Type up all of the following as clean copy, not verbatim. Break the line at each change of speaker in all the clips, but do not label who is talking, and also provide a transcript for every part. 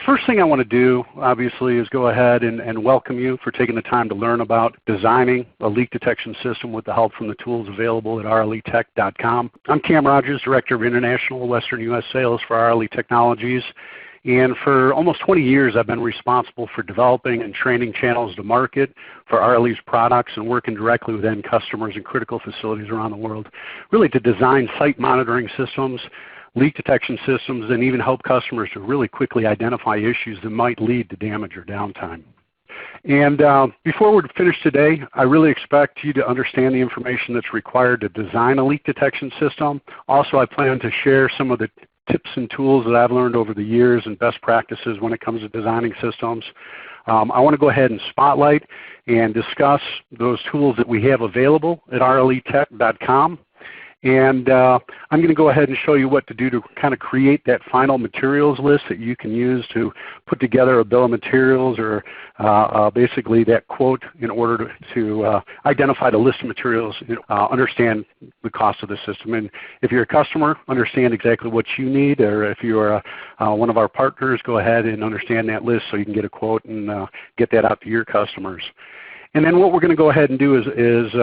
First thing I want to do, obviously, is go ahead and welcome you for taking the time to learn about designing a leak detection system with the help from the tools available at rletech.com. I'm Cam Rogers, Director of International Western U.S. Sales for RLE Technologies. And for almost 20 years, I've been responsible for developing and training channels to market for RLE's products and working directly with end customers in critical facilities around the world, really to design site monitoring systems, leak detection systems, and even help customers to really quickly identify issues that might lead to damage or downtime. And before we're finished today, I really expect you to understand the information that's required to design a leak detection system. Also, I plan to share some of the tips and tools that I've learned over the years and best practices when it comes to designing systems. I want to go ahead and spotlight and discuss those tools that we have available at rletech.com. And I'm going to go ahead and show you what to do to kind of create that final materials list that you can use to put together a bill of materials or basically that quote in order to identify the list of materials, understand the cost of the system. And if you're a customer, understand exactly what you need, or if you're one of our partners, go ahead and understand that list so you can get a quote and get that out to your customers. And then what we're going to go ahead and do is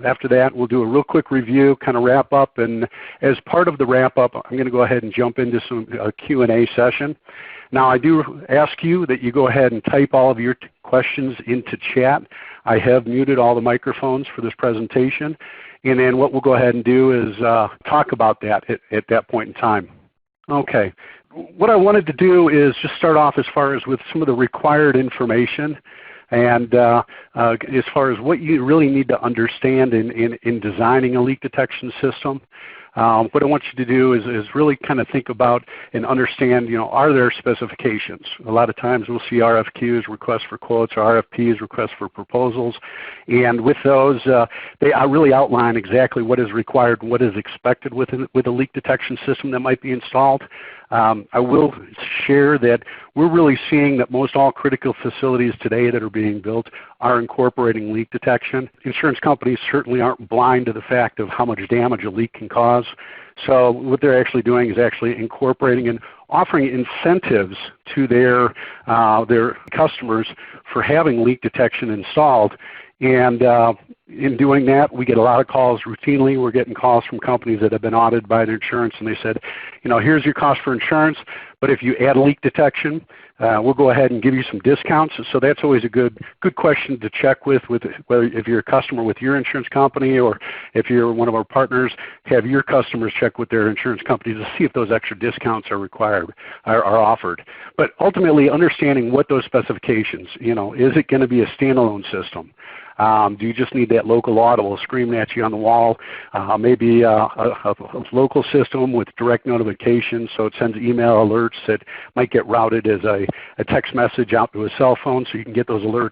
after that, we'll do a real quick review, kind of wrap up. And as part of the wrap up, I'm going to go ahead and jump into a Q&A session. Now, I do ask you that you go ahead and type all of your questions into chat. I have muted all the microphones for this presentation. And then what we'll go ahead and do is talk about that at that point in time. Okay. What I wanted to do is just start off as far as with some of the required information. And as far as what you really need to understand in designing a leak detection system, what I want you to do is really kind of think about and understand, are there specifications? A lot of times we'll see RFQs, requests for quotes, or RFPs, requests for proposals. And with those, they really outline exactly what is required and what is expected with a leak detection system that might be installed. I will share that we're really seeing that most all critical facilities today that are being built are incorporating leak detection. Insurance companies certainly aren't blind to the fact of how much damage a leak can cause. So what they're actually doing is actually incorporating and offering incentives to their customers for having leak detection installed. And in doing that, we get a lot of calls routinely. We're getting calls from companies that have been audited by their insurance, and they said, here's your cost for insurance, but if you add leak detection, we'll go ahead and give you some discounts. So that's always a good question to check with whether if you're a customer with your insurance company or if you're one of our partners, have your customers check with their insurance companies to see if those extra discounts are required, are offered. But ultimately, understanding what those specifications, is it going to be a standalone system? Do you just need that local audible screaming at you on the wall? Maybe a local system with direct notification, so it sends email alerts that might get routed as a text message out to a cell phone, so you can get those alerts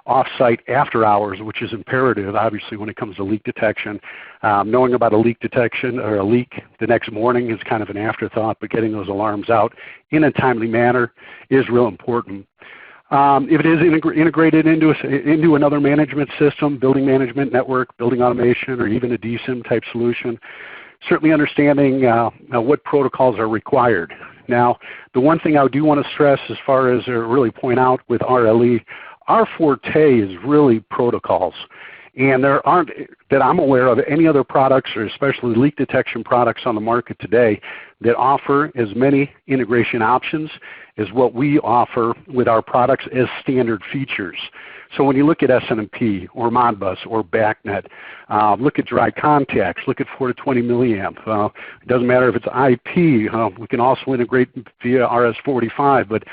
off-site after hours, which is imperative, obviously, when it comes to leak detection. Knowing about a leak detection or a leak the next morning is kind of an afterthought, but getting those alarms out in a timely manner is real important. If it is integrated into another management system, building management network, building automation, or even a DSIM type solution, certainly understanding what protocols are required. Now, the one thing I do want to stress as far as really point out with RLE, our forte is really protocols. And there aren't, that I'm aware of, any other products, or especially leak detection products on the market today that offer as many integration options as what we offer with our products as standard features. So when you look at SNMP or Modbus or BACnet, look at dry contacts, look at 4 to 20 milliamp. It doesn't matter if it's IP. We can also integrate via RS-485, but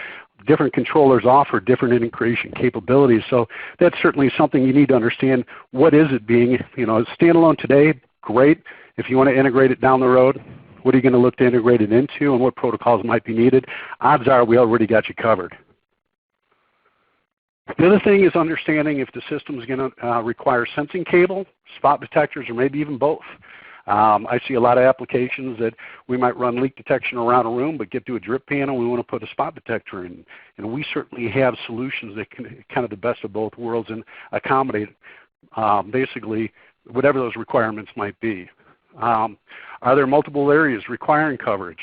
different controllers offer different integration capabilities. So that's certainly something you need to understand. What is it being, standalone today? Great. If you want to integrate it down the road, what are you going to look to integrate it into and what protocols might be needed? Odds are we already got you covered. The other thing is understanding if the system is going to require sensing cable, spot detectors, or maybe even both. I see a lot of applications that we might run leak detection around a room, but get to a drip panel, we want to put a spot detector in. And we certainly have solutions that can kind of the best of both worlds and accommodate basically whatever those requirements might be. Are there multiple areas requiring coverage?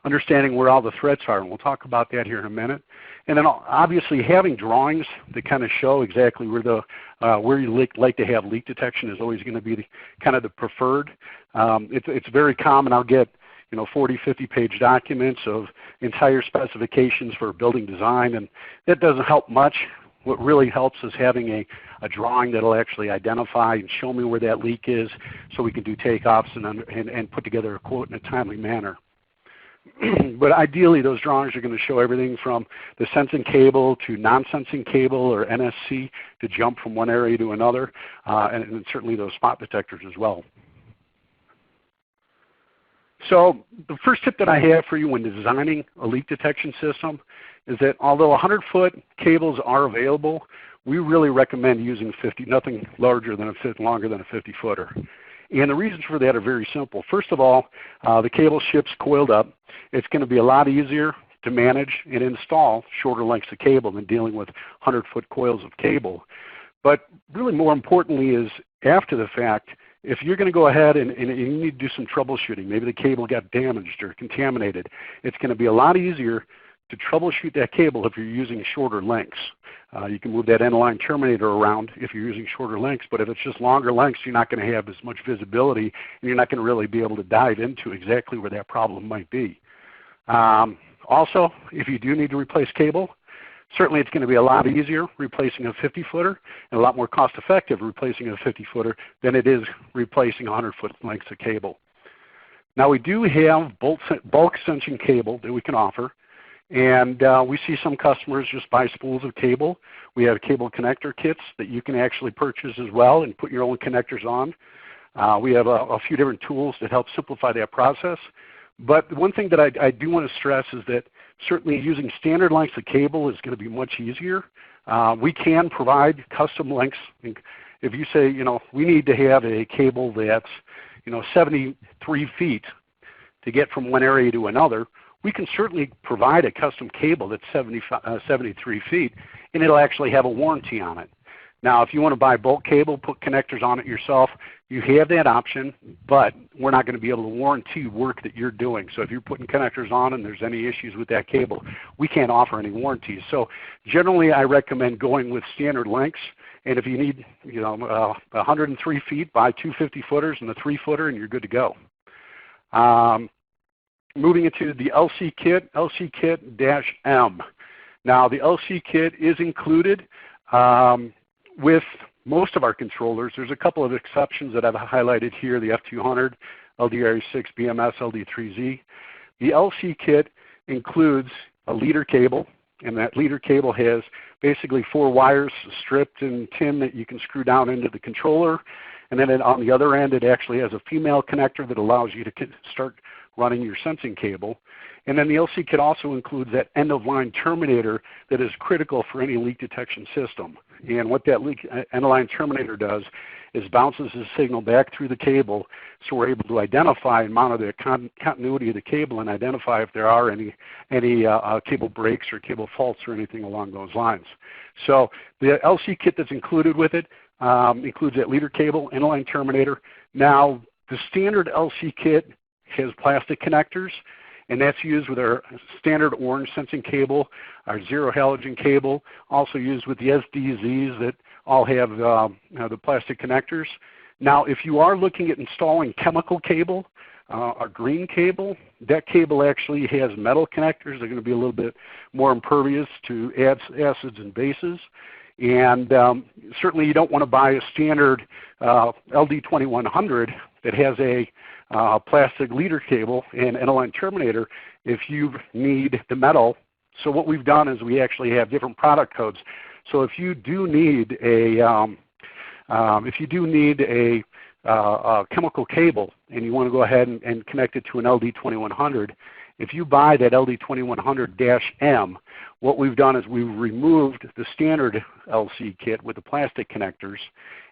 Understanding where all the threats are, and we'll talk about that here in a minute. And then obviously having drawings that kind of show exactly where you like to have leak detection is always going to be kind of the preferred. It's very common. I'll get 40, 50-page documents of entire specifications for building design, and that doesn't help much. What really helps is having a drawing that will actually identify and show me where that leak is so we can do takeoffs and put together a quote in a timely manner. But ideally, those drawings are going to show everything from the sensing cable to non-sensing cable or NSC to jump from one area to another, and certainly those spot detectors as well. So the first tip that I have for you when designing a leak detection system is that although 100-foot cables are available, we really recommend using 50, nothing longer than a 50-footer. And the reasons for that are very simple. First of all, the cable ships coiled up. It's going to be a lot easier to manage and install shorter lengths of cable than dealing with 100-foot coils of cable. But really more importantly is after the fact, if you're going to go ahead and you need to do some troubleshooting, maybe the cable got damaged or contaminated, it's going to be a lot easier to troubleshoot that cable if you're using shorter lengths. You can move that end line terminator around if you're using shorter lengths, but if it's just longer lengths, you're not going to have as much visibility, and you're not going to really be able to dive into exactly where that problem might be. Also, if you do need to replace cable, certainly it's going to be a lot easier replacing a 50-footer and a lot more cost-effective replacing a 50-footer than it is replacing 100-foot lengths of cable. Now we do have bulk sensing cable that we can offer, and we see some customers just buy spools of cable. We have cable connector kits that you can actually purchase as well and put your own connectors on. We have a few different tools that help simplify that process. But one thing that I do want to stress is that certainly using standard lengths of cable is going to be much easier. We can provide custom lengths. If you say, we need to have a cable that's, 73 feet to get from one area to another, we can certainly provide a custom cable that's 73 feet, and it'll actually have a warranty on it. Now, if you want to buy bulk cable, put connectors on it yourself, you have that option, but we're not going to be able to warranty work that you're doing. So if you're putting connectors on and there's any issues with that cable, we can't offer any warranties. So generally, I recommend going with standard lengths. And if you need, 103 feet, buy two 50-footers and a 3-footer, and you're good to go. Moving into the LC kit, LC Kit-M. Now, the LC kit is included with most of our controllers. There's a couple of exceptions that I've highlighted here, the F200, LDR6, BMS, LD3Z. The LC kit includes a leader cable, and that leader cable has basically 4 wires stripped in tin that you can screw down into the controller. And then on the other end, it actually has a female connector that allows you to start running your sensing cable. And then the LC kit also includes that end-of-line terminator that is critical for any leak detection system. And what that end-of-line terminator does is bounces the signal back through the cable, so we're able to identify and monitor the continuity of the cable and identify if there are any cable breaks or cable faults or anything along those lines. So the LC kit that's included with it includes that leader cable, end-of-line terminator. Now, the standard LC kit has plastic connectors, and that's used with our standard orange sensing cable, our zero halogen cable, also used with the SDZs that all have the plastic connectors. Now, if you are looking at installing chemical cable, our green cable, that cable actually has metal connectors. They're going to be a little bit more impervious to acids and bases. And certainly you don't want to buy a standard LD2100 that has a plastic leader cable and end-of-line terminator if you need the metal. So what we've done is we actually have different product codes. So if you do need a chemical cable and you want to go ahead and connect it to an LD2100, if you buy that LD2100-M, what we've done is we've removed the standard LC kit with the plastic connectors,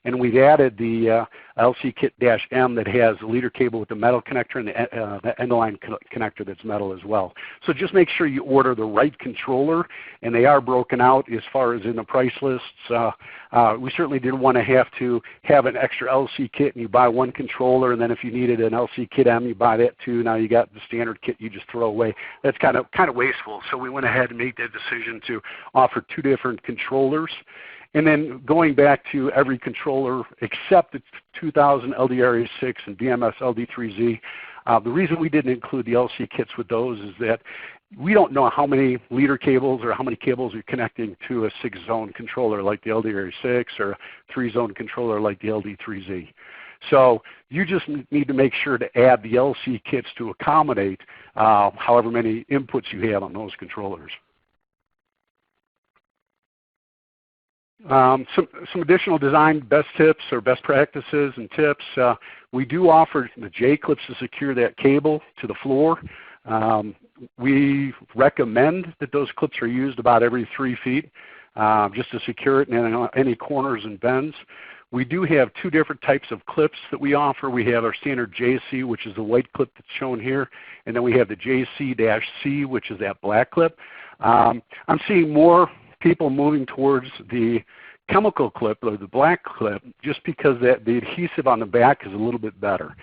and we've added the LC Kit-M that has the leader cable with the metal connector and the end line connector that's metal as well. So just make sure you order the right controller, and they are broken out as far as in the price lists. We certainly didn't want to have an extra LC kit and you buy one controller, and then if you needed an LC Kit-M, you buy that too. Now you got the standard kit you just throw away. That's kind of wasteful. So we went ahead and made that decision to offer two different controllers. And then going back to every controller except the 2000 LDRA6 and BMS LD3Z, the reason we didn't include the LC kits with those is that we don't know how many leader cables or how many cables you're connecting to a 6-zone controller like the LDRA6 or a 3-zone controller like the LD3Z. So you just need to make sure to add the LC kits to accommodate however many inputs you have on those controllers. Some additional design best tips or best practices and tips. We do offer the J-clips to secure that cable to the floor. We recommend that those clips are used about every 3 feet just to secure it in any corners and bends. We do have two different types of clips that we offer. We have our standard JC, which is the white clip that's shown here, and then we have the JC-C, which is that black clip. I'm seeing more people moving towards the chemical clip or the black clip just because the adhesive on the back is a little bit better.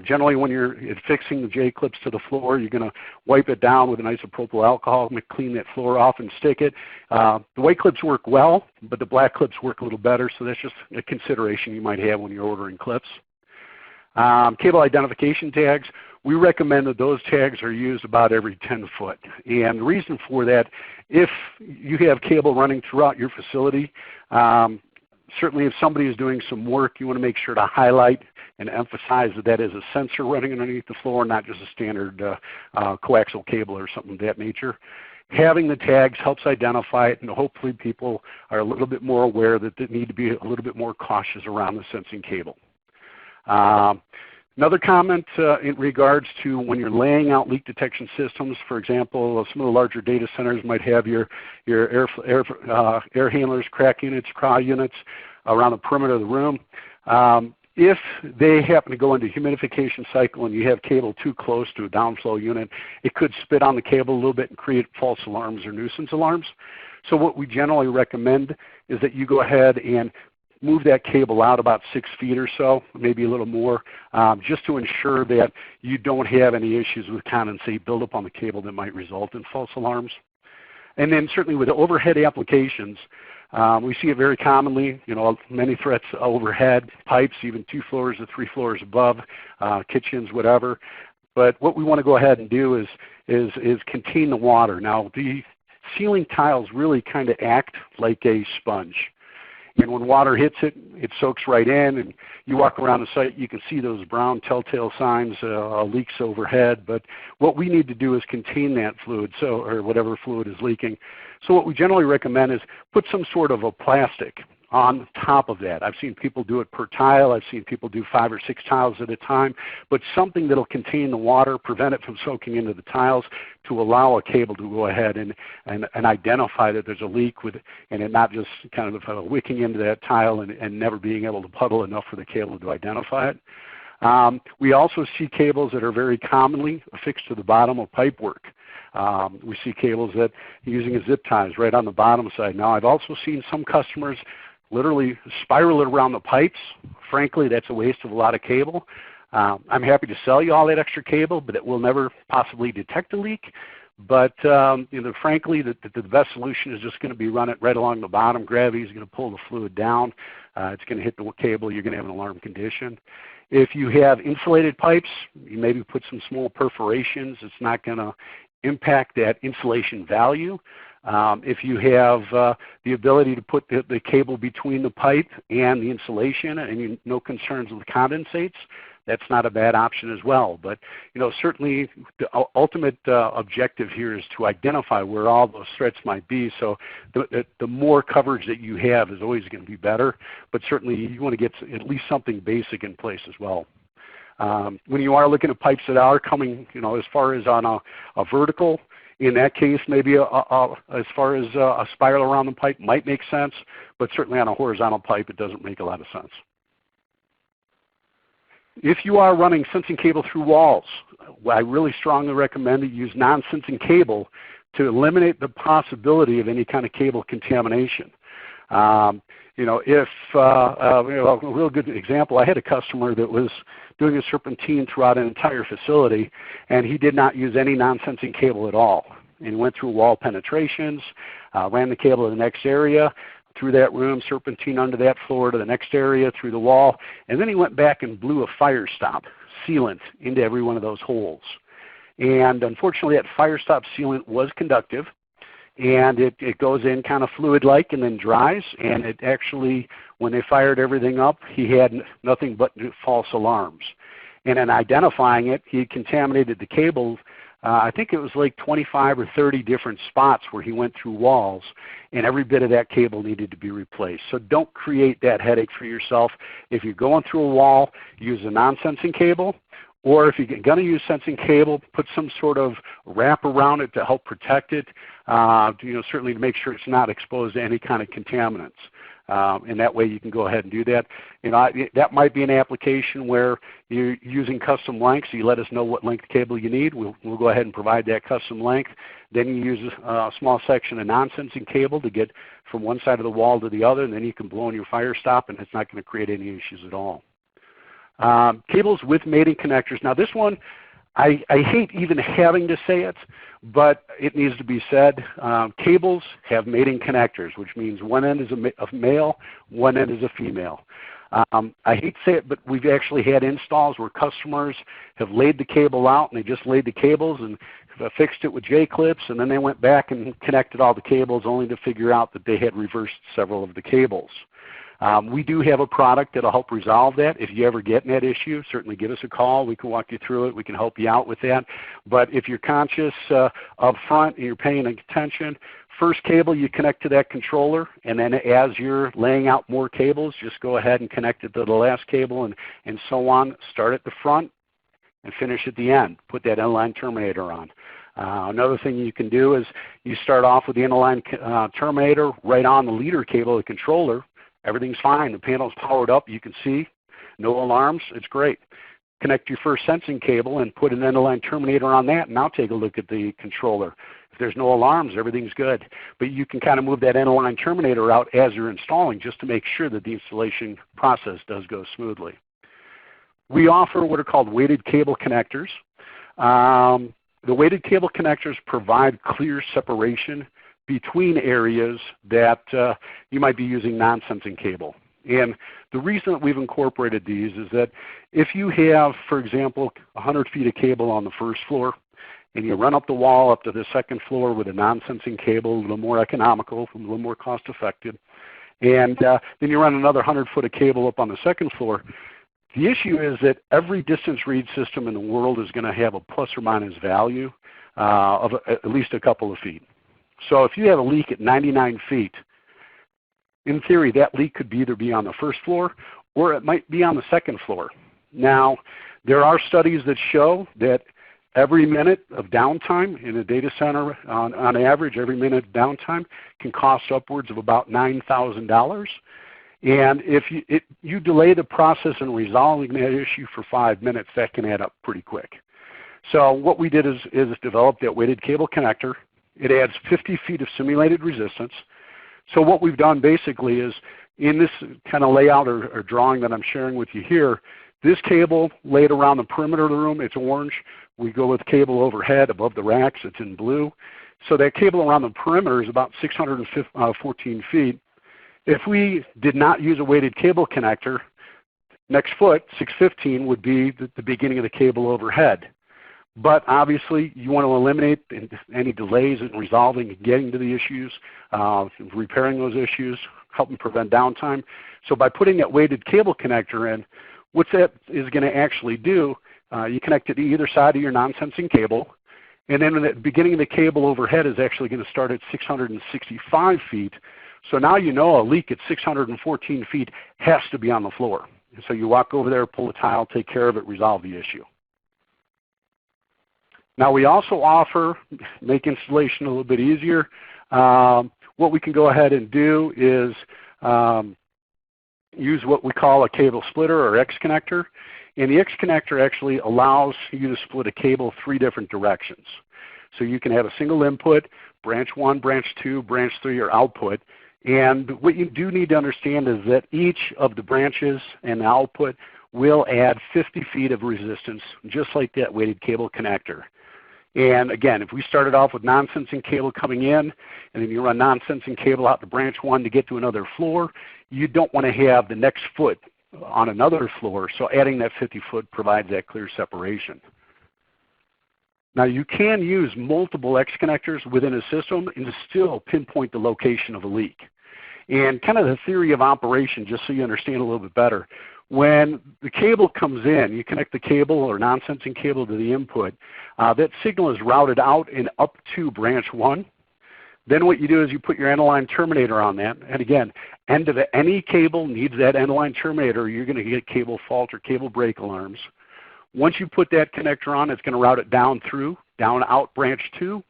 Generally when you're fixing the J-clips to the floor, you're going to wipe it down with an isopropyl alcohol, clean that floor off and stick it. The white clips work well, but the black clips work a little better, so that's just a consideration you might have when you're ordering clips. Cable identification tags. We recommend that those tags are used about every 10 foot. And the reason for that, if you have cable running throughout your facility, certainly if somebody is doing some work, you want to make sure to highlight and emphasize that that is a sensor running underneath the floor, not just a standard coaxial cable or something of that nature. Having the tags helps identify it, and hopefully people are a little bit more aware that they need to be a little bit more cautious around the sensing cable. Another comment in regards to when you're laying out leak detection systems, for example, some of the larger data centers might have your air handlers, crack units, crawl units around the perimeter of the room. If they happen to go into humidification cycle and you have cable too close to a downflow unit, it could spit on the cable a little bit and create false alarms or nuisance alarms. So what we generally recommend is that you go ahead and move that cable out about 6 feet or so, maybe a little more, just to ensure that you don't have any issues with condensate buildup on the cable that might result in false alarms. And then certainly with the overhead applications, we see it very commonly, many threats overhead, pipes, even 2 floors to 3 floors above, kitchens, whatever. But what we want to go ahead and do is contain the water. Now the ceiling tiles really kind of act like a sponge. And when water hits it, it soaks right in, and you walk around the site, you can see those brown telltale signs, leaks overhead. But what we need to do is contain that fluid, or whatever fluid is leaking. So what we generally recommend is put some sort of a plastic on top of that. I've seen people do it per tile. I've seen people do 5 or 6 tiles at a time, but something that will contain the water, prevent it from soaking into the tiles, to allow a cable to go ahead and identify that there's a leak and it not just kind of wicking into that tile and never being able to puddle enough for the cable to identify it. We also see cables that are very commonly affixed to the bottom of pipework. We see cables that are using a zip ties right on the bottom side. Now I've also seen some customers literally spiral it around the pipes. Frankly, that's a waste of a lot of cable. I'm happy to sell you all that extra cable, but it will never possibly detect a leak. But frankly, the best solution is just going to be run it right along the bottom. Gravity is going to pull the fluid down. It's going to hit the cable. You're going to have an alarm condition. If you have insulated pipes, you maybe put some small perforations. It's not going to impact that insulation value. If you have the ability to put the cable between the pipe and the insulation and no concerns with condensates, that's not a bad option as well. But certainly the ultimate objective here is to identify where all those threats might be. So the more coverage that you have is always going to be better, but certainly you want to get at least something basic in place as well. When you are looking at pipes that are coming, as far as on a vertical, in that case, maybe as far as a spiral around the pipe might make sense. but certainly on a horizontal pipe it doesn't make a lot of sense. If you are running sensing cable through walls, I really strongly recommend that you use non-sensing cable to eliminate the possibility of any kind of cable contamination. You know, a real good example, I had a customer that was doing a serpentine throughout an entire facility, and he did not use any non-sensing cable at all. And he went through wall penetrations, ran the cable to the next area, through that room, serpentine under that floor to the next area, through the wall, and then he went back and blew a fire stop sealant into every one of those holes. And unfortunately that fire stop sealant was conductive, and it goes in kind of fluid-like and then dries, and it actually, when they fired everything up, he had nothing but false alarms. And in identifying it, he contaminated the cable. I think it was like 25 or 30 different spots where he went through walls, and every bit of that cable needed to be replaced. So don't create that headache for yourself. If you're going through a wall, use a non-sensing cable, or if you're going to use sensing cable, put some sort of wrap around it to help protect it, you know, certainly to make sure it's not exposed to any kind of contaminants. And that way you can go ahead and do that. You know, that might be an application where you're using custom lengths. You let us know what length cable you need. We'll go ahead and provide that custom length. Then you use a small section of non-sensing cable to get from one side of the wall to the other, and then you can blow in your fire stop, and it's not going to create any issues at all. Cables with mating connectors. Now this one, I hate even having to say it, but it needs to be said. Cables have mating connectors, which means one end is a male, one end is a female. I hate to say it, but we've actually had installs where customers have laid the cable out, and they just laid the cables and fixed it with J-clips, and then they went back and connected all the cables only to figure out that they had reversed several of the cables. We do have a product that will help resolve that. If you ever get in that issue, certainly give us a call. We can walk you through it. We can help you out with that. But if you're conscious up front and you're paying attention, first cable you connect to that controller, and then as you're laying out more cables, just go ahead and connect it to the last cable and so on. Start at the front and finish at the end. Put that inline terminator on. Another thing you can do is you start off with the inline terminator right on the leader cable of the controller. Everything's fine. The panel's powered up. You can see. No alarms. It's great. Connect your first sensing cable and put an end-of-line terminator on that, and now take a look at the controller. If there's no alarms, everything's good. But you can kind of move that end-of-line terminator out as you're installing just to make sure that the installation process does go smoothly. We offer what are called weighted cable connectors. The weighted cable connectors provide clear separation between areas that you might be using non-sensing cable. And the reason that we've incorporated these is that if you have, for example, 100 feet of cable on the first floor, and you run up the wall up to the second floor with a non-sensing cable, a little more economical, a little more cost effective, and then you run another 100 foot of cable up on the second floor, the issue is that every distance read system in the world is going to have a plus or minus value of at least a couple of feet. So if you have a leak at 99 feet, in theory that leak could either be on the first floor or it might be on the second floor. Now, there are studies that show that every minute of downtime in a data center, on average, every minute of downtime can cost upwards of about $9,000. And if you delay the process in resolving that issue for 5 minutes, that can add up pretty quick. So what we did is develop that weighted cable connector. It adds 50 feet of simulated resistance. So what we've done basically is in this kind of layout or drawing that I'm sharing with you here, this cable laid around the perimeter of the room, it's orange. We go with cable overhead above the racks, it's in blue. So that cable around the perimeter is about 614 feet. If we did not use a weighted cable connector, next foot, 615, would be the beginning of the cable overhead. But obviously you want to eliminate any delays in resolving and getting to the issues, repairing those issues, helping prevent downtime. So by putting that weighted cable connector in, what that is going to actually do, you connect it to either side of your non-sensing cable, and then the beginning of the cable overhead is actually going to start at 665 feet. So now you know a leak at 614 feet has to be on the floor. And so you walk over there, pull the tile, take care of it, resolve the issue. Now we also offer, make installation a little bit easier. What we can go ahead and do is use what we call a cable splitter or X connector. And the X connector actually allows you to split a cable 3 different directions. So you can have a single input, branch 1, branch 2, branch 3, or output. And what you do need to understand is that each of the branches and the output will add 50 feet of resistance, just like that weighted cable connector. And again, if we started off with non-sensing cable coming in, and then you run non-sensing cable out to branch 1 to get to another floor, you don't want to have the next foot on another floor, so adding that 50 foot provides that clear separation. Now you can use multiple X connectors within a system and still pinpoint the location of a leak. And kind of the theory of operation, just so you understand a little bit better, when the cable comes in, you connect the cable or non-sensing cable to the input, that signal is routed out and up to branch 1. Then what you do is you put your end-of-line terminator on that. And again, any cable needs that end-of-line terminator, or you're going to get cable fault or cable break alarms. Once you put that connector on, it's going to route it down out branch 2.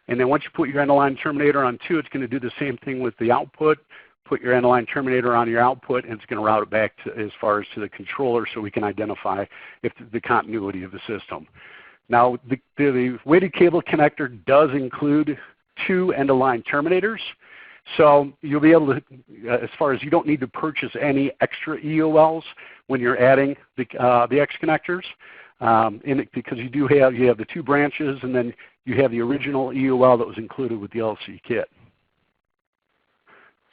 And then once you put your end-of-line terminator on 2, it's going to do the same thing with the output. Put your end-of-line terminator on your output, and it's going to route it back to, as far as to the controller, so we can identify if the continuity of the system. Now, the weighted cable connector does include 2 end-of-line terminators. So you'll be able to, as far as you don't need to purchase any extra EOLs when you're adding the X connectors, because you have the 2 branches, and then you have the original EOL that was included with the LC kit.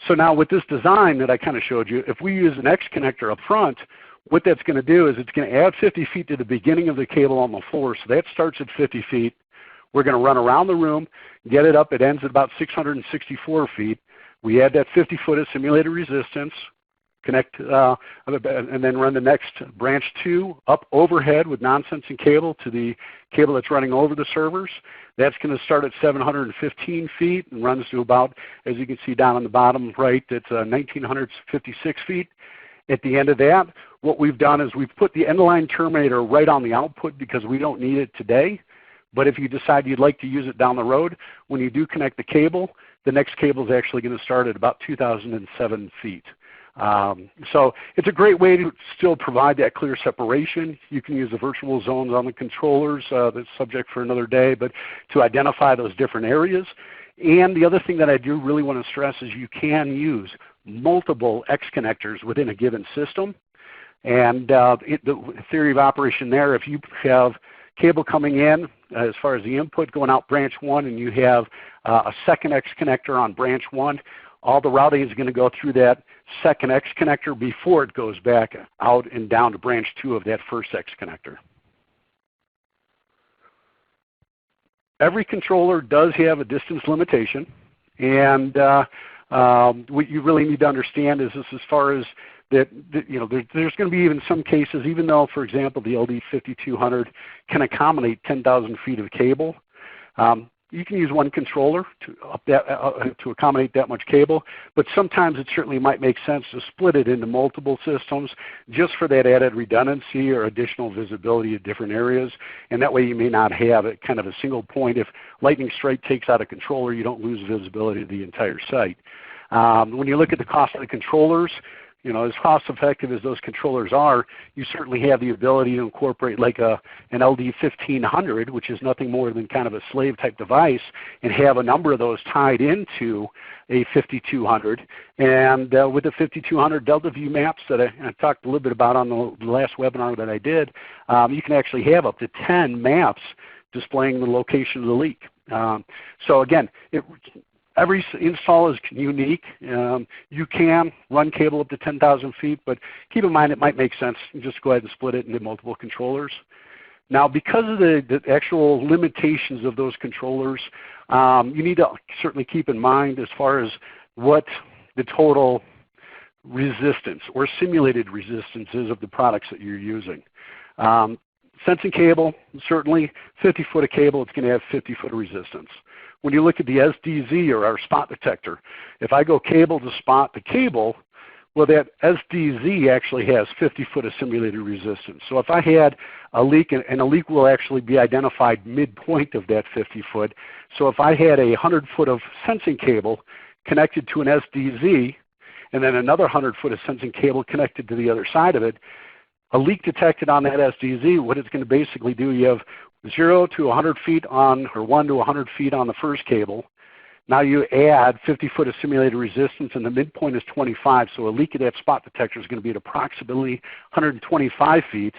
So now with this design that I kind of showed you, if we use an X connector up front, what that's going to do is it's going to add 50 feet to the beginning of the cable on the floor. So that starts at 50 feet. We're going to run around the room, get it up. It ends at about 664 feet. We add that 50 foot of simulated resistance, connect, and then run the next branch 2 up overhead with non-sensing cable to the cable that's running over the servers. That's going to start at 715 feet and runs to about, as you can see down on the bottom right, it's 1,956 feet. At the end of that, what we've done is we've put the end-of-line terminator right on the output because we don't need it today. But if you decide you'd like to use it down the road, when you do connect the cable, the next cable is actually going to start at about 2,007 feet. So it's a great way to still provide that clear separation. You can use the virtual zones on the controllers. That's subject for another day, but to identify those different areas. And the other thing that I do really want to stress is you can use multiple X connectors within a given system. And the theory of operation there, if you have cable coming in as far as the input going out branch 1, and you have a second X connector on branch 1, all the routing is going to go through that second X connector before it goes back out and down to branch 2 of that first X connector. Every controller does have a distance limitation, and what you really need to understand is this, as far as that you know, there's going to be even some cases, even though, for example, the LD5200 can accommodate 10,000 feet of cable, you can use one controller to accommodate that much cable, but sometimes it certainly might make sense to split it into multiple systems just for that added redundancy or additional visibility at different areas. And that way you may not have it kind of a single point. If lightning strike takes out a controller, you don't lose visibility of the entire site. When you look at the cost of the controllers, you know, as cost effective as those controllers are, you certainly have the ability to incorporate like an LD1500, which is nothing more than kind of a slave type device, and have a number of those tied into a 5200. And with the 5200 Delta View maps that I talked a little bit about on the last webinar that I did, you can actually have up to 10 maps displaying the location of the leak. So again, every install is unique. You can run cable up to 10,000 feet, but keep in mind it might make sense to just go ahead and split it into multiple controllers. Now, because of the actual limitations of those controllers, you need to certainly keep in mind as far as what the total resistance or simulated resistance is of the products that you're using. Sensing cable, certainly 50 foot of cable, it's going to have 50 foot of resistance. When you look at the SDZ or our spot detector, if I go cable to spot the cable, well, that SDZ actually has 50 foot of simulated resistance. So if I had a leak, and a leak will actually be identified midpoint of that 50 foot. So if I had a 100 foot of sensing cable connected to an SDZ, and then another 100 foot of sensing cable connected to the other side of it, a leak detected on that SDZ, what it's going to basically do, you have 0 to 100 feet on, or 1 to 100 feet on the first cable. Now you add 50 foot of simulated resistance, and the midpoint is 25, so a leak at that spot detector is going to be at approximately 125 feet.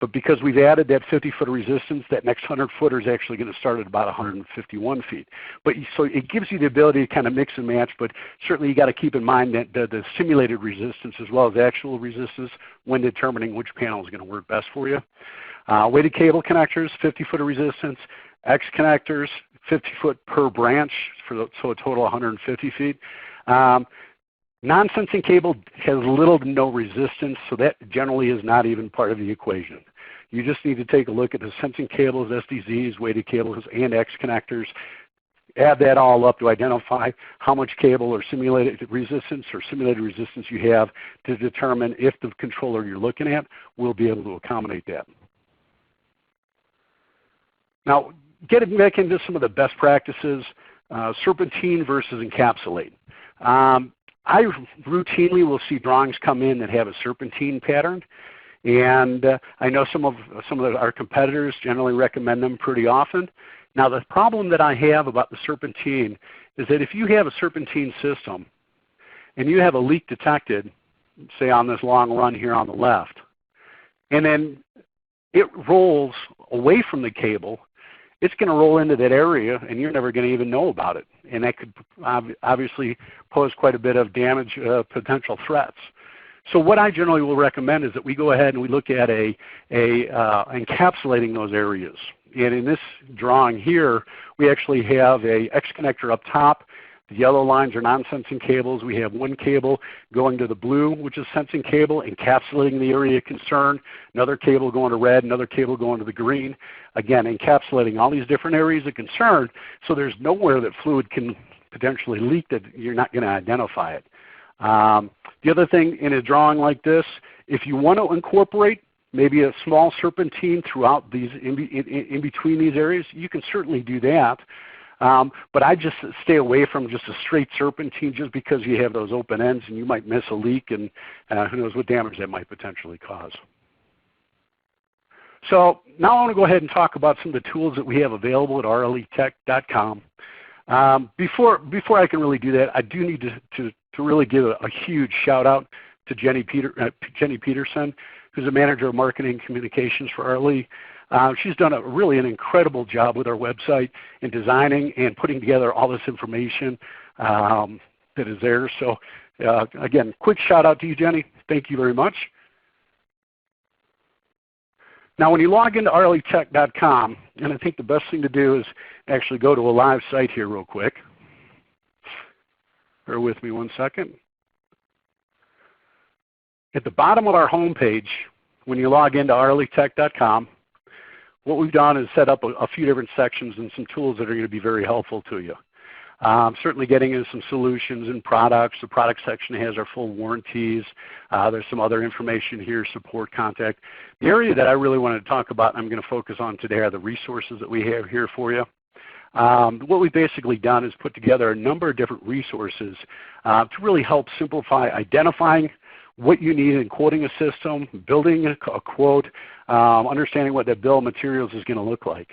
But because we've added that 50 foot of resistance, that next 100 footer is actually going to start at about 151 feet. But so it gives you the ability to kind of mix and match, but certainly you got to keep in mind that the simulated resistance as well as actual resistance when determining which panel is going to work best for you. Weighted cable connectors, 50 foot of resistance. X connectors, 50 foot per branch, so a total of 150 feet. Non-sensing cable has little to no resistance, so that generally is not even part of the equation. You just need to take a look at the sensing cables, SDZs, weighted cables, and X connectors. Add that all up to identify how much cable or simulated resistance you have to determine if the controller you're looking at will be able to accommodate that. Now, getting back into some of the best practices, serpentine versus encapsulate. I routinely will see drawings come in that have a serpentine pattern, and I know some of our competitors generally recommend them pretty often. Now the problem that I have about the serpentine is that if you have a serpentine system and you have a leak detected, say on this long run here on the left, and then it rolls away from the cable, it's going to roll into that area and you're never going to even know about it. And that could obviously pose quite a bit of damage, potential threats. So what I generally will recommend is that we go ahead and we look at encapsulating those areas. And in this drawing here, we actually have a X connector up top. The yellow lines are non-sensing cables. We have one cable going to the blue, which is sensing cable, encapsulating the area of concern. Another cable going to red, another cable going to the green. Again, encapsulating all these different areas of concern, so there's nowhere that fluid can potentially leak that you're not going to identify it. The other thing in a drawing like this, if you want to incorporate maybe a small serpentine throughout these, in between these areas, you can certainly do that. But I just stay away from just a straight serpentine just because you have those open ends and you might miss a leak and who knows what damage that might potentially cause. So now I want to go ahead and talk about some of the tools that we have available at rletech.com. Before I can really do that, I do need to really give a huge shout out to Jenny Peterson, who's a manager of marketing and communications for RLE. She's done really an incredible job with our website in designing and putting together all this information that is there. So again, quick shout out to you, Jenny. Thank you very much. Now when you log into rletech.com, and I think the best thing to do is actually go to a live site here real quick. Bear with me one second. At the bottom of our home page, when you log into rletech.com, what we've done is set up a few different sections and some tools that are going to be very helpful to you. Certainly getting into some solutions and products. The product section has our full warranties. There's some other information here, support, contact. The area that I really wanted to talk about and I'm going to focus on today are the resources that we have here for you. What we've basically done is put together a number of different resources to really help simplify identifying what you need in quoting a system, building a quote, understanding what that bill of materials is going to look like.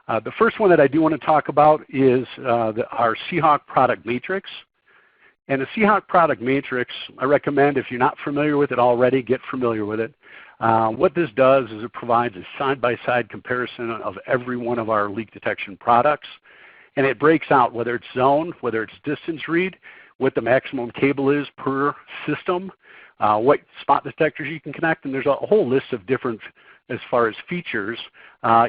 The first one that I do want to talk about is our Seahawk product matrix. And the Seahawk product matrix, I recommend if you're not familiar with it already, get familiar with it. What this does is it provides a side-by-side comparison of every one of our leak detection products. And it breaks out whether it's zone, whether it's distance read, what the maximum cable is per system, what spot detectors you can connect, and there's a whole list of different as far as features,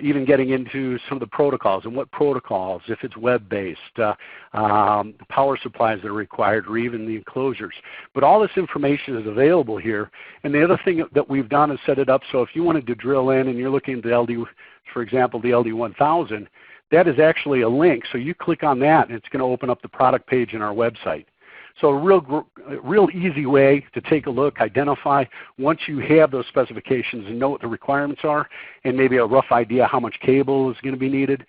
even getting into some of the protocols and what protocols, if it's web-based, the power supplies that are required, or even the enclosures. But all this information is available here. And the other thing that we've done is set it up so if you wanted to drill in and you're looking at the LD, for example, the LD1000, that is actually a link. So you click on that and it's going to open up the product page in our website. So a real easy way to take a look, identify once you have those specifications and know what the requirements are and maybe a rough idea how much cable is going to be needed,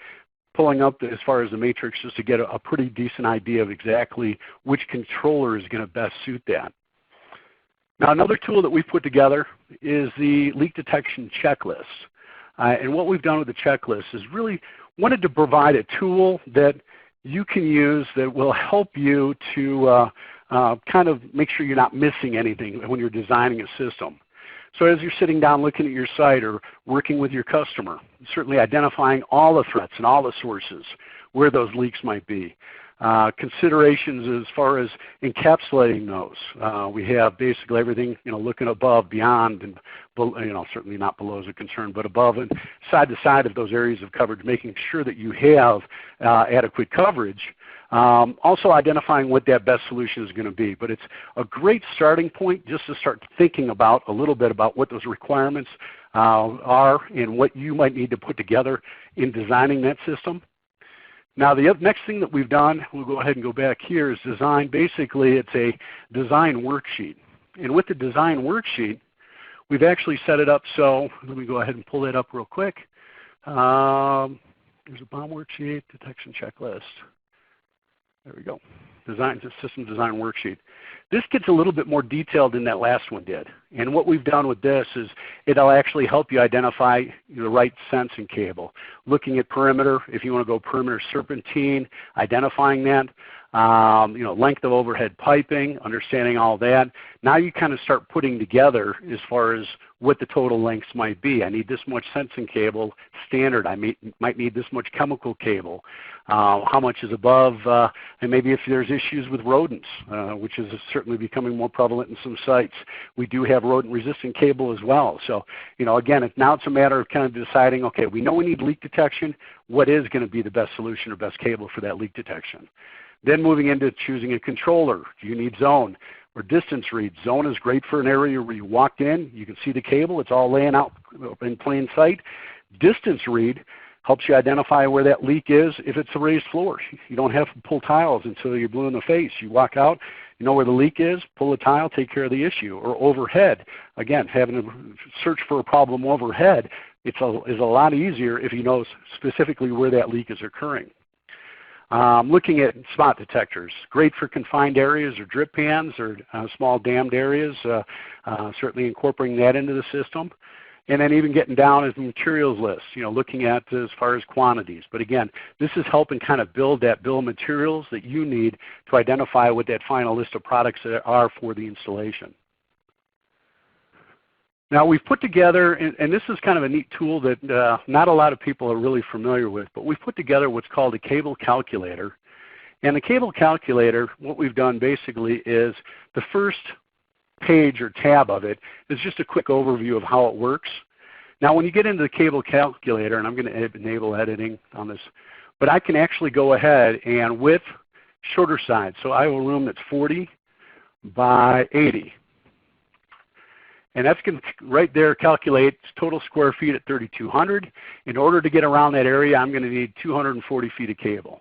pulling up as far as the matrix just to get a pretty decent idea of exactly which controller is going to best suit that. Now, another tool that we've put together is the leak detection checklist. And what we've done with the checklist is really wanted to provide a tool that you can use that will help you to kind of make sure you're not missing anything when you're designing a system. So as you're sitting down looking at your site or working with your customer, certainly identifying all the threats and all the sources where those leaks might be. Considerations as far as encapsulating those. We have basically everything, looking above, beyond, and certainly not below is a concern, but above and side to side of those areas of coverage, making sure that you have adequate coverage. Also identifying what that best solution is going to be. But it's a great starting point just to start thinking about a little bit about what those requirements are and what you might need to put together in designing that system. Now the next thing that we've done, we'll go ahead and go back here, is design. Basically it's a design worksheet. And with the design worksheet, we've actually set it up so, let me go ahead and pull that up real quick. There's a BOM worksheet, detection checklist. There we go. System design worksheet. This gets a little bit more detailed than that last one did. And what we've done with this is it'll actually help you identify the right sensing cable. Looking at perimeter, if you want to go perimeter serpentine, identifying that. Length of overhead piping, understanding all that. Now you kind of start putting together as far as what the total lengths might be. I need this much sensing cable standard. I might need this much chemical cable. How much is above, and maybe if there's issues with rodents, which is certainly becoming more prevalent in some sites. We do have rodent resistant cable as well. So, again, now it's a matter of kind of deciding, okay, we know we need leak detection. What is going to be the best solution or best cable for that leak detection? Then moving into choosing a controller. Do you need zone or distance read? Zone is great for an area where you walked in, you can see the cable, it's all laying out in plain sight. Distance read helps you identify where that leak is if it's a raised floor. You don't have to pull tiles until you're blue in the face. You walk out, you know where the leak is, pull a tile, take care of the issue. Or overhead. Again, having to search for a problem overhead is a lot easier if you know specifically where that leak is occurring. Looking at spot detectors, great for confined areas or drip pans or small dammed areas, certainly incorporating that into the system. And then even getting down as the materials list, looking at as far as quantities. But again, this is helping kind of build that bill of materials that you need to identify what that final list of products are for the installation. Now we've put together, and this is kind of a neat tool that not a lot of people are really familiar with, but we've put together what's called a cable calculator. And the cable calculator, what we've done basically is the first page or tab of it is just a quick overview of how it works. Now when you get into the cable calculator, and I'm going to enable editing on this, but I can actually go ahead and with shorter sides, so I have a room that's 40 by 80. And that's going to right there calculate total square feet at 3,200. In order to get around that area, I'm going to need 240 feet of cable.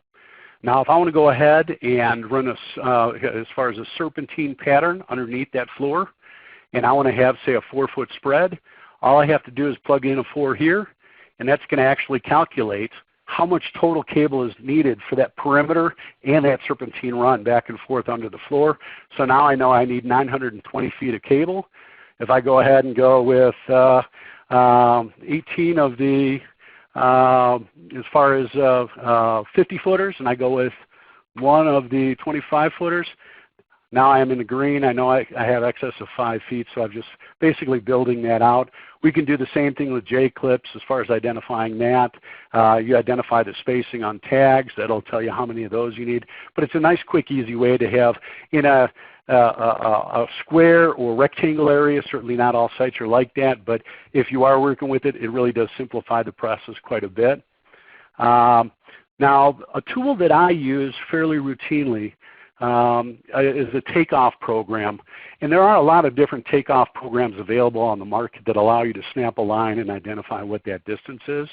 Now if I want to go ahead and run as far as a serpentine pattern underneath that floor, and I want to have, say, a 4-foot spread, all I have to do is plug in a 4 here, and that's going to actually calculate how much total cable is needed for that perimeter and that serpentine run back and forth under the floor. So now I know I need 920 feet of cable. If I go ahead and go with 18 of the, as far as 50 footers, and I go with one of the 25 footers, now I am in the green. I know I have excess of 5 feet, so I'm just basically building that out. We can do the same thing with J-clips as far as identifying that. You identify the spacing on tags. That'll tell you how many of those you need. But it's a nice, quick, easy way to have in a square or rectangle area. Certainly not all sites are like that, but if you are working with it, it really does simplify the process quite a bit. Now, a tool that I use fairly routinely is a takeoff program. And there are a lot of different takeoff programs available on the market that allow you to snap a line and identify what that distance is.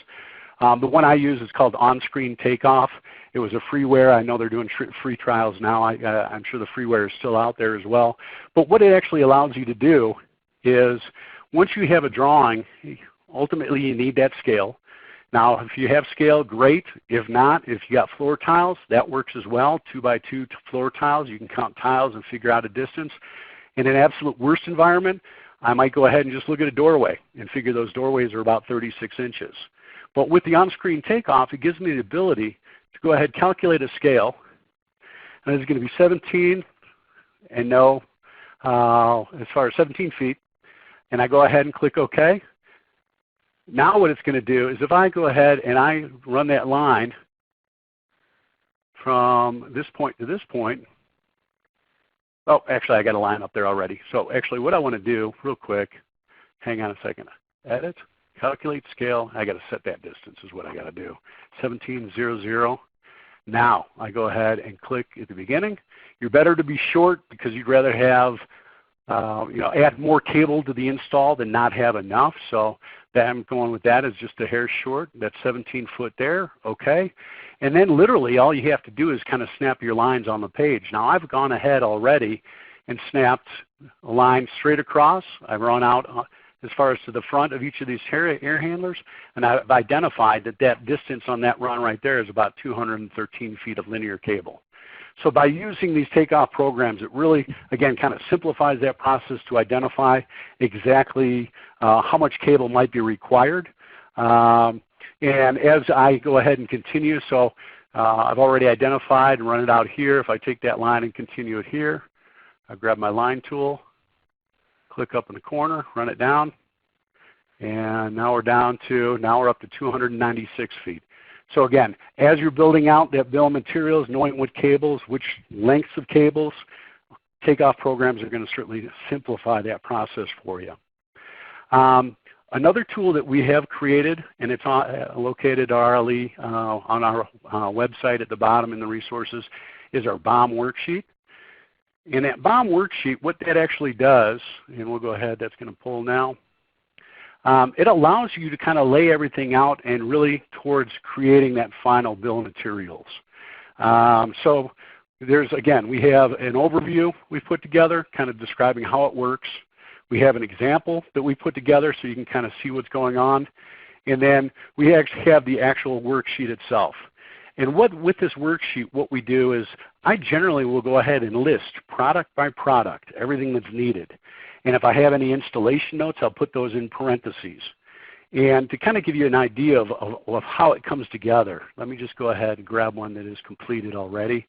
The one I use is called On-Screen Takeoff. It was a freeware. I know they're doing free trials now. I'm sure the freeware is still out there as well. But what it actually allows you to do is once you have a drawing, ultimately you need that scale. Now, if you have scale, great. If not, if you got floor tiles, that works as well. 2x2 floor tiles, you can count tiles and figure out a distance. In an absolute worst environment, I might go ahead and just look at a doorway and figure those doorways are about 36 inches. But with the on-screen takeoff, it gives me the ability to go ahead and calculate a scale. And it's going to be 17 and no, as far as 17 feet. And I go ahead and click OK. Now what it's going to do is if I go ahead and I run that line from this point to this point, oh, actually I got a line up there already. So actually what I want to do real quick, hang on a second, edit, calculate scale, I got to set that distance is what I got to do, 1700. Now I go ahead and click at the beginning. You're better to be short because you'd rather have add more cable to the install than not have enough. So that I'm going with that is just a hair short. That's 17 foot there. Okay. And then literally all you have to do is kind of snap your lines on the page. Now I've gone ahead already and snapped a line straight across. I've run out as far as to the front of each of these air handlers, and I've identified that that distance on that run right there is about 213 feet of linear cable. So by using these takeoff programs, it really, again, kind of simplifies that process to identify exactly how much cable might be required. And as I go ahead and continue, so I've already identified and run it out here. If I take that line and continue it here, I grab my line tool, click up in the corner, run it down, and now we're up to 296 feet. So again, as you're building out that bill of materials, knowing what cables, which lengths of cables, takeoff programs are going to certainly simplify that process for you. Another tool that we have created, and it's located at RLE on our website at the bottom in the resources, is our BOM worksheet. In that BOM worksheet, what that actually does, and we'll go ahead, that's going to pull now. It allows you to kind of lay everything out and really towards creating that final bill of materials. So there's, again, we have an overview we've put together kind of describing how it works. We have an example that we put together so you can kind of see what's going on. And then we actually have the actual worksheet itself. And with this worksheet, what we do is I generally will go ahead and list product by product, everything that's needed. And if I have any installation notes, I'll put those in parentheses. And to kind of give you an idea of how it comes together, let me just go ahead and grab one that is completed already.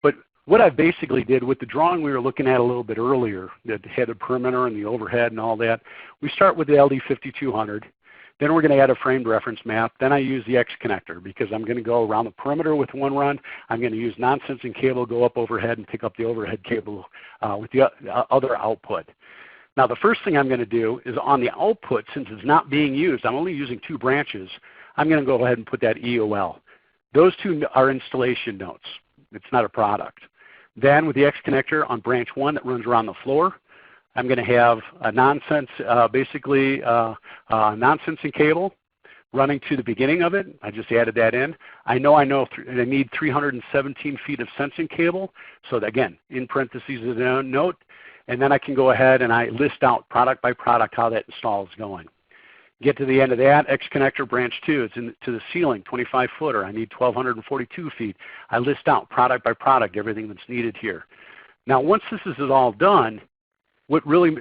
But what I basically did with the drawing we were looking at a little bit earlier that had the perimeter and the overhead and all that, we start with the LD5200. Then we're going to add a framed reference map. Then I use the X connector because I'm going to go around the perimeter with one run. I'm going to use non-sensing cable, go up overhead, and pick up the overhead cable with the other output. Now the first thing I'm going to do is on the output, since it's not being used, I'm only using 2 branches, I'm going to go ahead and put that EOL. Those 2 are installation notes. It's not a product. Then with the X connector on branch 1 that runs around the floor, I'm going to have a non-sensing cable running to the beginning of it. I just added that in. I need 317 feet of sensing cable. So again, in parentheses is a note. And then I can go ahead and I list out product by product how that install is going. Get to the end of that, X connector branch 2, it's to the ceiling, 25 footer. I need 1,242 feet. I list out product by product everything that's needed here. Now once this is all done, what really,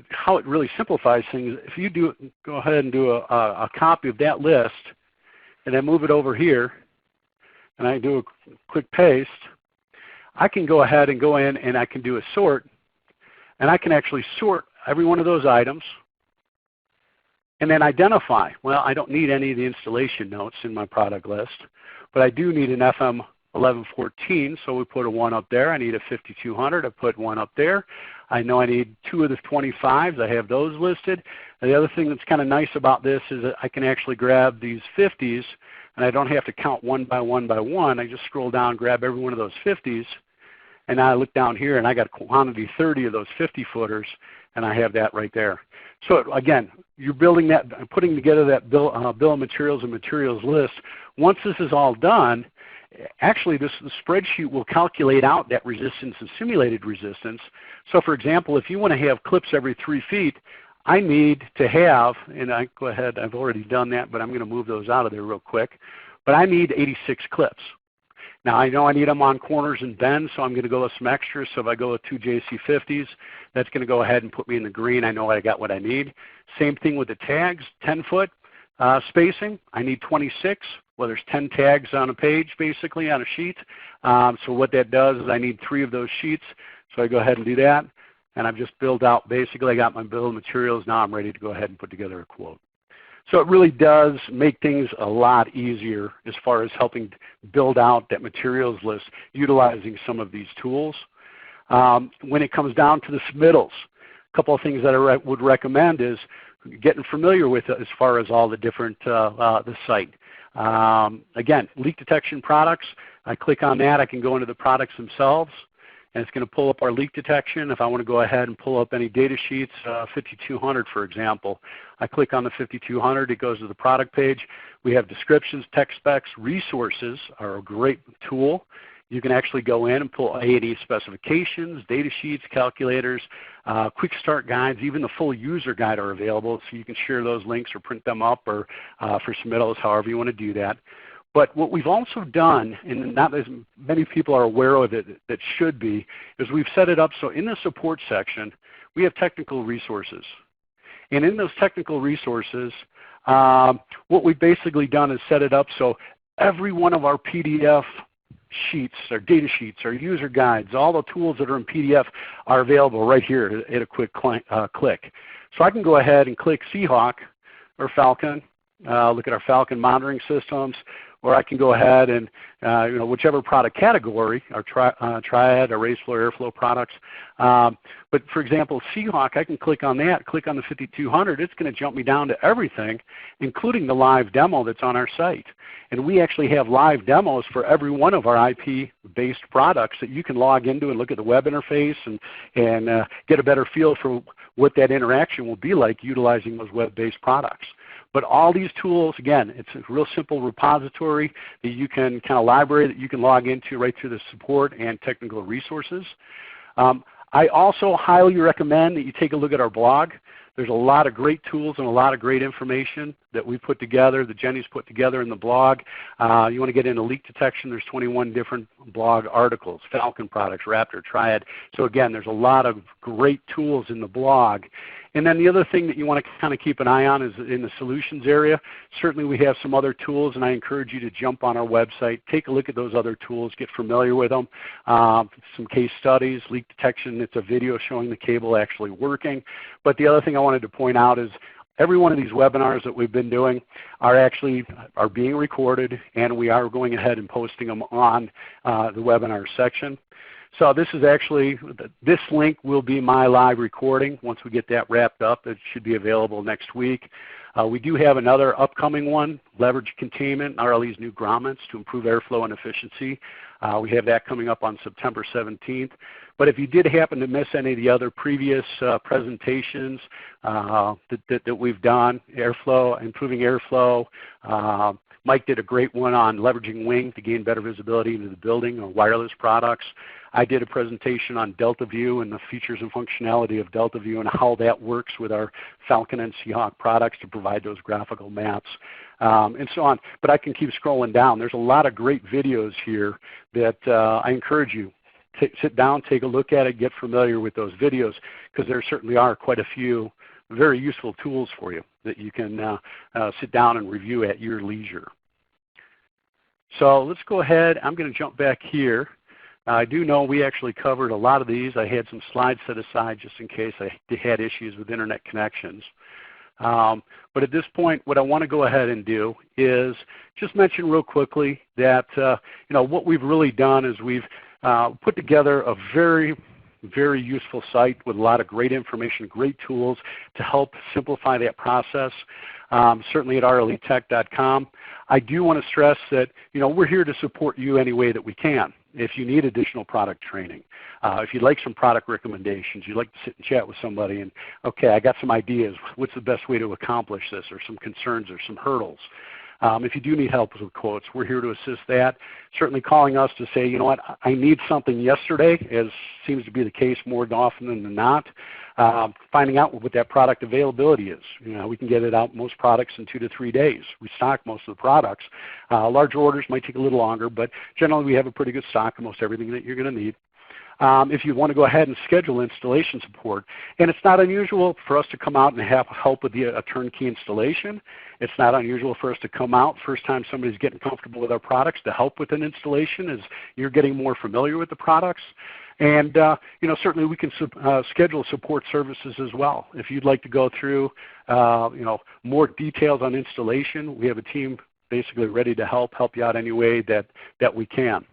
how it really simplifies things, if you go ahead and do a copy of that list and then move it over here, and I do a quick paste, I can go ahead and go in and I can do a sort, and I can actually sort every one of those items and then identify, well, I don't need any of the installation notes in my product list, but I do need an FM 1114, so we put a 1 up there. I need a 5200, I put 1 up there. I know I need 2 of the 25s, I have those listed. And the other thing that's kind of nice about this is that I can actually grab these 50s and I don't have to count one by one by one. I just scroll down, grab every one of those 50s, and now I look down here and I got quantity 30 of those 50 footers, and I have that right there. So again, you're building that, putting together that bill of materials and materials list. Once this is all done, actually the spreadsheet will calculate out that resistance and simulated resistance. So for example, if you want to have clips every 3 feet, I need to have, and I go ahead, I've already done that, but I'm going to move those out of there real quick, but I need 86 clips. Now I know I need them on corners and bends, so I'm going to go with some extras. So if I go with 2 JC50s, that's going to go ahead and put me in the green. I know I got what I need. Same thing with the tags, 10-foot spacing. I need 26. Well, there's 10 tags on a page, basically, on a sheet. So what that does is I need 3 of those sheets. So I go ahead and do that. And I've just built out, basically, I got my bill of materials. Now I'm ready to go ahead and put together a quote. So it really does make things a lot easier as far as helping build out that materials list utilizing some of these tools. When it comes down to the submittals, a couple of things that I would recommend is getting familiar with it as far as all the different, the site. Again, leak detection products, I click on that, I can go into the products themselves. And it's going to pull up our leak detection. If I want to go ahead and pull up any data sheets, 5200 for example, I click on the 5200, it goes to the product page. We have descriptions, tech specs, resources are a great tool. You can actually go in and pull A&E specifications, data sheets, calculators, quick start guides, even the full user guide are available, so you can share those links or print them up or for submittals, however you want to do that. But what we've also done, and not as many people are aware of it that should be, is we've set it up so in the support section, we have technical resources. And in those technical resources, what we've basically done is set it up so every one of our PDF sheets, our data sheets, our user guides, all the tools that are in PDF are available right here at a quick click. So I can go ahead and click Seahawk or Falcon, look at our Falcon monitoring systems, or I can go ahead and, whichever product category, our Triad, our raised flow, airflow products. But for example, Seahawk, I can click on that, click on the 5200, it's going to jump me down to everything, including the live demo that's on our site. And we actually have live demos for every one of our IP-based products that you can log into and look at the web interface and get a better feel for what that interaction will be like utilizing those web-based products. But all these tools, again, it's a real simple repository that you can kind of library that you can log into right through the support and technical resources. I also highly recommend that you take a look at our blog. There's a lot of great tools and a lot of great information that we put together, that Jenny's put together in the blog. You want to get into leak detection, there's 21 different blog articles, Falcon products, Raptor, Triad. So again, there's a lot of great tools in the blog. And then the other thing that you want to kind of keep an eye on is in the solutions area. Certainly we have some other tools, and I encourage you to jump on our website, take a look at those other tools, get familiar with them. Some case studies, leak detection, it's a video showing the cable actually working. But the other thing I wanted to point out is every one of these webinars that we've been doing are being recorded, and we are going ahead and posting them on the webinar section. So this is actually, this link will be my live recording. Once we get that wrapped up, it should be available next week. We do have another upcoming one, Leverage Containment, RLE's new grommets to improve airflow and efficiency. We have that coming up on September 17th. But if you did happen to miss any of the other previous presentations that we've done, airflow, improving airflow, Mike did a great one on leveraging Wing to gain better visibility into the building or wireless products. I did a presentation on DeltaView and the features and functionality of DeltaView and how that works with our Falcon and Seahawk products to provide those graphical maps and so on. But I can keep scrolling down. There's a lot of great videos here that I encourage you to sit down, take a look at it, get familiar with those videos, because there certainly are quite a few very useful tools for you that you can sit down and review at your leisure. So let's go ahead. I'm going to jump back here. I do know we actually covered a lot of these. I had some slides set aside just in case I had issues with internet connections. But at this point, what I want to go ahead and do is just mention real quickly that what we've really done is we've put together a very useful site with a lot of great information, great tools to help simplify that process, certainly at rletech.com. I do want to stress that we're here to support you any way that we can. If you need additional product training, if you'd like some product recommendations, you'd like to sit and chat with somebody and, okay, I got some ideas, what's the best way to accomplish this, or some concerns or some hurdles. If you do need help with quotes, we're here to assist that. Certainly calling us to say, you know what, I need something yesterday, as seems to be the case more often than not. finding out what that product availability is. You know, we can get it out most products in 2 to 3 days. We stock most of the products. Larger orders might take a little longer, but generally we have a pretty good stock of most everything that you're going to need. If you want to go ahead and schedule installation support, and it's not unusual for us to come out and have help with a turnkey installation. It's not unusual for us to come out first time somebody's getting comfortable with our products to help with an installation as you're getting more familiar with the products. And you know, certainly we can schedule support services as well. If you'd like to go through you know, more details on installation, we have a team basically ready to help you out any way that we can.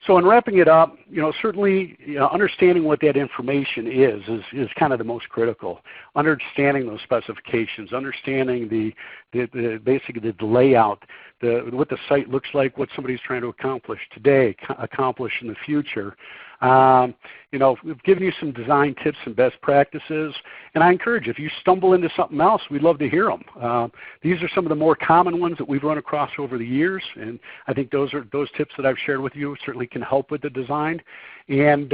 So in wrapping it up, you know, certainly understanding what that information is kind of the most critical. Understanding those specifications, understanding basically the layout, what the site looks like, what somebody's trying to accomplish today, accomplish in the future. You know, we've given you some design tips and best practices, and I encourage you, if you stumble into something else, we'd love to hear them. These are some of the more common ones that we've run across over the years, and I think those tips that I've shared with you certainly can help with the design. And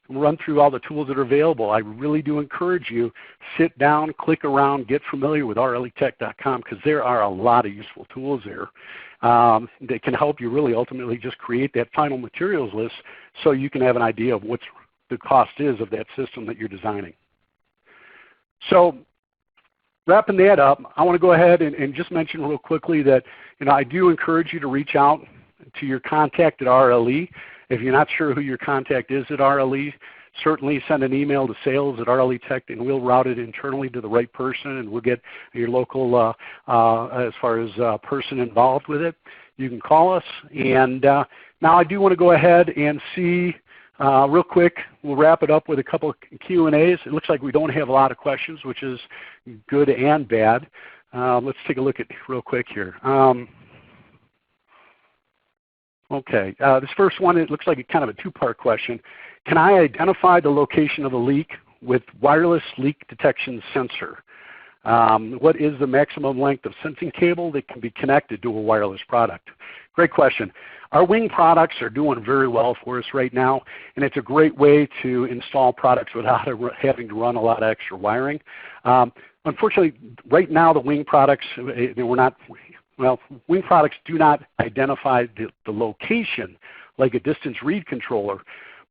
run through all the tools that are available. I really do encourage you, sit down, click around, get familiar with rletech.com, because there are a lot of useful tools there that can help you really ultimately just create that final materials list so you can have an idea of what the cost is of that system that you're designing. So wrapping that up, I want to go ahead and just mention real quickly that I do encourage you to reach out to your contact at RLE. If you're not sure who your contact is at RLE, certainly send an email to sales@rletech, and we'll route it internally to the right person, and we'll get your local, as far as person involved with it. You can call us. And now I do want to go ahead and see real quick, we'll wrap it up with a couple of Q&As. It looks like we don't have a lot of questions, which is good and bad. Let's take a look at real quick here. Okay, this first one, it looks like a kind of a two-part question. Can I identify the location of a leak with wireless leak detection sensor? What is the maximum length of sensing cable that can be connected to a wireless product? Great question. Our wing products are doing very well for us right now, and it's a great way to install products without having to run a lot of extra wiring. Unfortunately, right now the wing products, wing products do not identify the location like a distance read controller.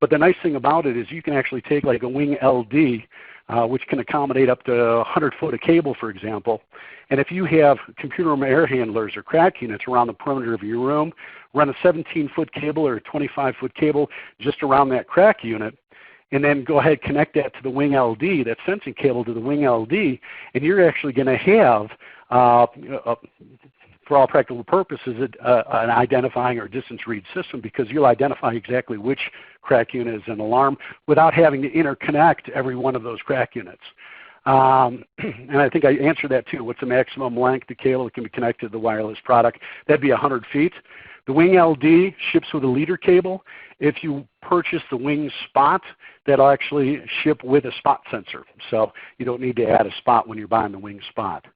But the nice thing about it is you can actually take like a wing LD, which can accommodate up to 100 foot of cable, for example. And if you have computer room air handlers or crack units around the perimeter of your room, run a 17-foot cable or a 25-foot cable just around that crack unit, and then go ahead and connect that to the wing LD, that sensing cable to the wing LD, and you're actually going to have, for all practical purposes, an identifying or distance read system, because you'll identify exactly which crack unit is an alarm without having to interconnect every one of those crack units. And I think I answered that too. What's the maximum length of cable that can be connected to the wireless product? That'd be 100 feet. The wing LD ships with a leader cable. If you purchase the wing spot, that'll actually ship with a spot sensor. So you don't need to add a spot when you're buying the wing spot.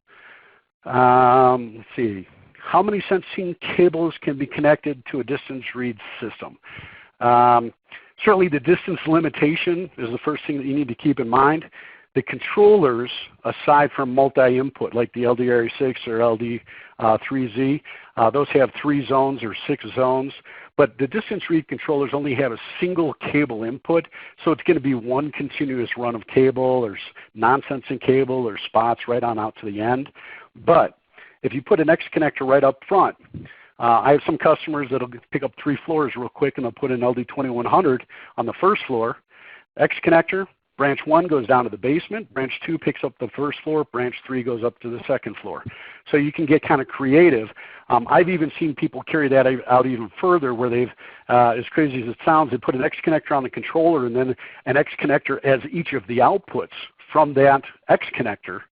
Let's see. How many sensing cables can be connected to a distance read system? Certainly the distance limitation is the first thing that you need to keep in mind. The controllers, aside from multi-input like the LD-Area6 or LD3Z, those have 3 zones or 6 zones. But the distance read controllers only have a single cable input, so it's going to be one continuous run of cable or non-sensing cable or spots right on out to the end. But if you put an X connector right up front, I have some customers that will pick up 3 floors real quick, and they'll put an LD2100 on the first floor. X connector, branch 1 goes down to the basement, branch 2 picks up the first floor, branch 3 goes up to the second floor. So you can get kind of creative. I've even seen people carry that out even further, where they've, as crazy as it sounds, they put an X connector on the controller and then an X connector as each of the outputs from that X connector,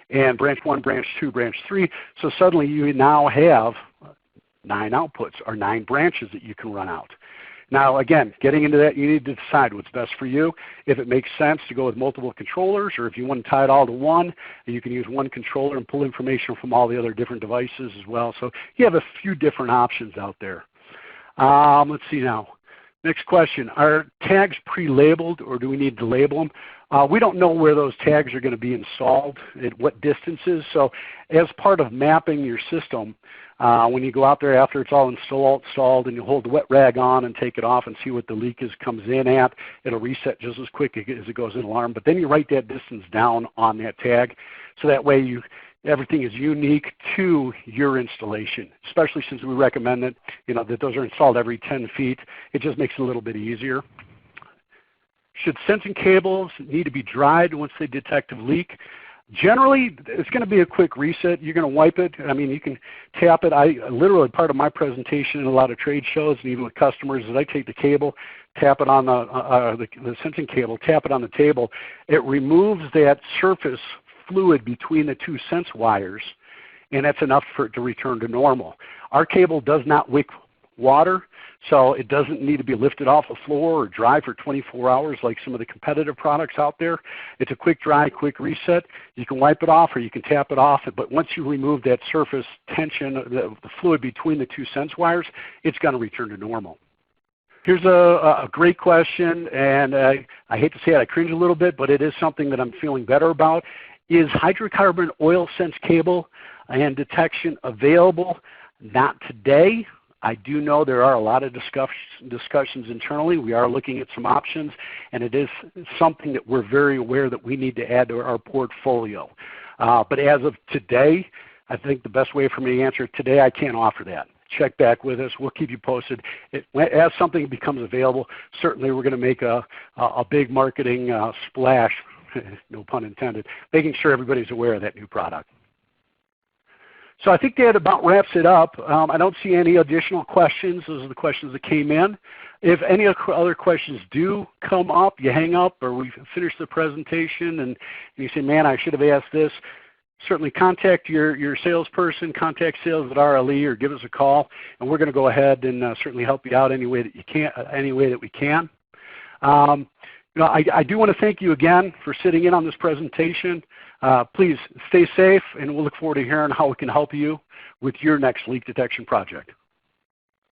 and branch 1, branch 2, branch 3. So suddenly you now have 9 outputs or 9 branches that you can run out. Now again, getting into that, you need to decide what's best for you. If it makes sense to go with multiple controllers, or if you want to tie it all to one, you can use one controller and pull information from all the other different devices as well. So you have a few different options out there. Let's see now. Next question, are tags pre-labeled or do we need to label them? We don't know where those tags are going to be installed, at what distances. So as part of mapping your system, when you go out there after it's all installed and you hold the wet rag on and take it off and see what the leak comes in at, it'll reset just as quick as it goes in alarm. But then you write that distance down on that tag so that way everything is unique to your installation, especially since we recommend that, that those are installed every 10 feet. It just makes it a little bit easier. Should sensing cables need to be dried once they detect a leak? Generally, it's going to be a quick reset. You're going to wipe it. I mean, you can tap it. Literally, part of my presentation in a lot of trade shows and even with customers is I take the cable, tap it on the sensing cable, tap it on the table. It removes that surface fluid between the two sense wires, and that's enough for it to return to normal. Our cable does not wick water, so it doesn't need to be lifted off the floor or dry for 24 hours like some of the competitive products out there. It's a quick dry, quick reset. You can wipe it off or you can tap it off, but once you remove that surface tension, the fluid between the two sense wires, it's going to return to normal. Here's a great question, and I hate to say it, I cringe a little bit, but it is something that I'm feeling better about. Is hydrocarbon oil sense cable and detection available? Not today. I do know there are a lot of discussions internally. We are looking at some options, and it is something that we're very aware that we need to add to our portfolio. But as of today, I think the best way for me to answer it today, I can't offer that. Check back with us. We'll keep you posted. As something becomes available, certainly we're going to make a big marketing splash, no pun intended, making sure everybody's aware of that new product. So I think that about wraps it up. I don't see any additional questions. Those are the questions that came in. If any other questions do come up, you hang up or we finish the presentation and you say, man, I should have asked this, certainly contact your salesperson, contact sales at RLE or give us a call, and we're going to go ahead and certainly help you out any way that you can, any way that we can. I do want to thank you again for sitting in on this presentation. Please stay safe, and we'll look forward to hearing how we can help you with your next leak detection project.